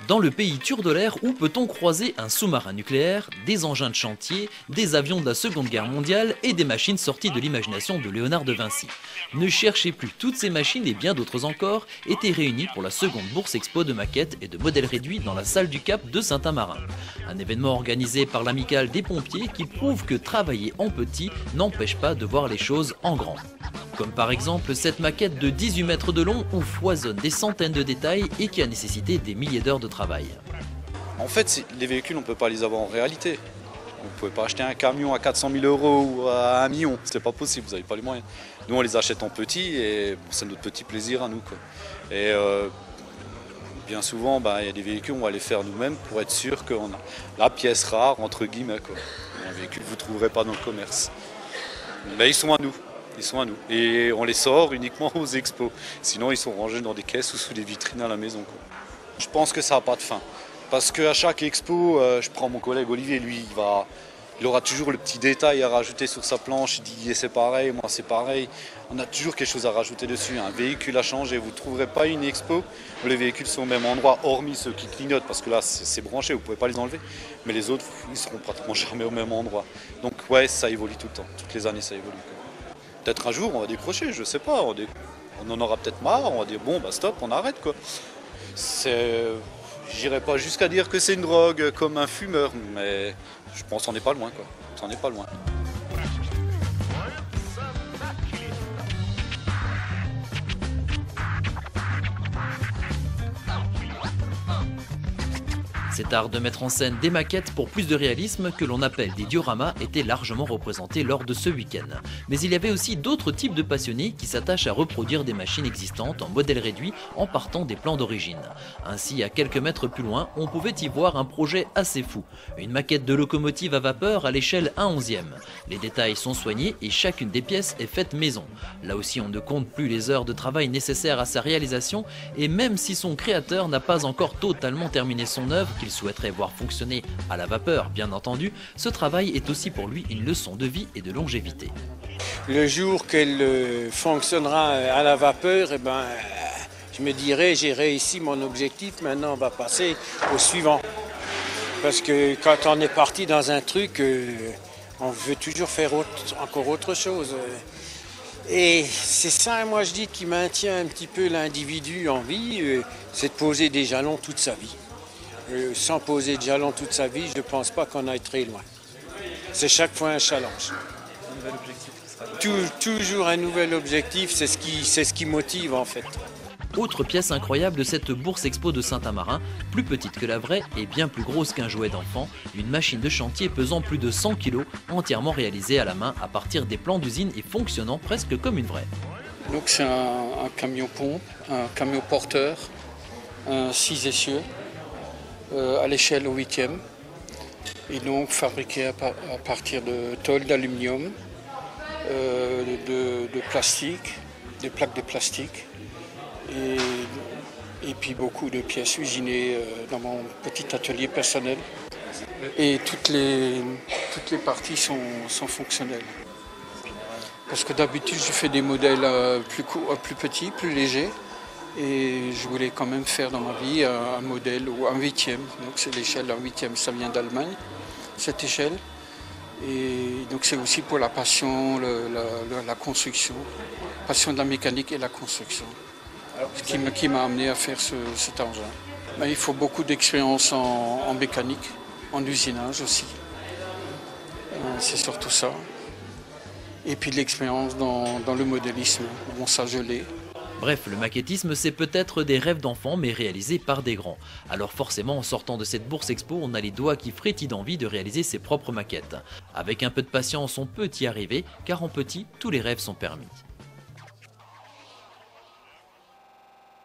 Dans le pays turdolaire, où peut-on croiser un sous-marin nucléaire, des engins de chantier, des avions de la Seconde Guerre mondiale et des machines sorties de l'imagination de Léonard de Vinci? Ne cherchez plus, toutes ces machines et bien d'autres encore étaient réunies pour la seconde bourse expo de maquettes et de modèles réduits dans la salle du Cap de Saint-Amarin. Un événement organisé par l'Amicale des pompiers qui prouve que travailler en petit n'empêche pas de voir les choses en grand. Comme par exemple cette maquette de 18 mètres de long où foisonnent des centaines de détails et qui a nécessité des milliers d'heures de travail. En fait, les véhicules, on ne peut pas les avoir en réalité. Vous ne pouvez pas acheter un camion à 400 000 € ou à 1 million, c'est pas possible, vous n'avez pas les moyens. Nous, on les achète en petit et c'est notre petit plaisir à nous, quoi. Et bien souvent, il y a des véhicules, on va les faire nous-mêmes pour être sûr qu'on a la pièce rare, entre guillemets, quoi. Un véhicule que vous ne trouverez pas dans le commerce. Mais ils sont à nous. Ils sont à nous. Et on les sort uniquement aux expos. Sinon, ils sont rangés dans des caisses ou sous des vitrines à la maison, quoi. Je pense que ça n'a pas de fin. Parce qu'à chaque expo, je prends mon collègue Olivier, lui, il aura toujours le petit détail à rajouter sur sa planche. Il dit c'est pareil, moi c'est pareil. On a toujours quelque chose à rajouter dessus. Un véhicule à changer. Vous ne trouverez pas une expo où les véhicules sont au même endroit, hormis ceux qui clignotent, parce que là c'est branché, vous ne pouvez pas les enlever. Mais les autres, ils ne seront pratiquement jamais au même endroit. Donc ouais, ça évolue tout le temps. Toutes les années, ça évolue, quoi. Peut-être un jour on va décrocher, je sais pas, on en aura peut-être marre, on va dire bon stop, on arrête, quoi. J'irai pas jusqu'à dire que c'est une drogue comme un fumeur, mais je pense qu'on n'est pas loin, quoi. On n'est pas loin. Cet art de mettre en scène des maquettes pour plus de réalisme, que l'on appelle des dioramas, était largement représenté lors de ce week-end. Mais il y avait aussi d'autres types de passionnés qui s'attachent à reproduire des machines existantes en modèle réduit en partant des plans d'origine. Ainsi, à quelques mètres plus loin, on pouvait y voir un projet assez fou. Une maquette de locomotive à vapeur à l'échelle 1/11e. Les détails sont soignés et chacune des pièces est faite maison. Là aussi, on ne compte plus les heures de travail nécessaires à sa réalisation et même si son créateur n'a pas encore totalement terminé son œuvre, qu'il souhaiterait voir fonctionner à la vapeur bien entendu, ce travail est aussi pour lui une leçon de vie et de longévité. Le jour qu'elle fonctionnera à la vapeur, je me dirai j'ai réussi mon objectif, maintenant on va passer au suivant. Parce que quand on est parti dans un truc, on veut toujours faire encore autre chose. Et c'est ça, moi je dis, qui maintient un petit peu l'individu en vie, c'est de poser des jalons toute sa vie. Sans poser de jalons toute sa vie, je ne pense pas qu'on aille très loin. C'est chaque fois un challenge. Un nouvel objectif. Toujours un nouvel objectif, c'est ce qui motive en fait. Autre pièce incroyable de cette bourse expo de Saint-Amarin, plus petite que la vraie et bien plus grosse qu'un jouet d'enfant, une machine de chantier pesant plus de 100 kg, essièrement réalisée à la main à partir des plans d'usine et fonctionnant presque comme une vraie. Donc c'est un camion pompe, un camion porteur, un 6 essieux à l'échelle au 8e et donc fabriqué à partir de tôles d'aluminium, de plastique, des plaques de plastique et puis beaucoup de pièces usinées dans mon petit atelier personnel. Et toutes les parties sont fonctionnelles. Parce que d'habitude je fais des modèles plus petits, plus légers. Et je voulais quand même faire dans ma vie un modèle ou un 8e. Donc c'est l'échelle d'un 8e, ça vient d'Allemagne, cette échelle. Et donc c'est aussi pour la passion, la construction, passion de la mécanique et la construction. Ce qui m'a amené à faire cet engin. Mais il faut beaucoup d'expérience en mécanique, en usinage aussi. C'est surtout ça. Et puis de l'expérience dans le modélisme. Bon, ça je l'ai. Bref, le maquettisme, c'est peut-être des rêves d'enfants, mais réalisés par des grands. Alors forcément, en sortant de cette bourse expo, on a les doigts qui frétillent d'envie de réaliser ses propres maquettes. Avec un peu de patience, on peut y arriver, car en petit, tous les rêves sont permis.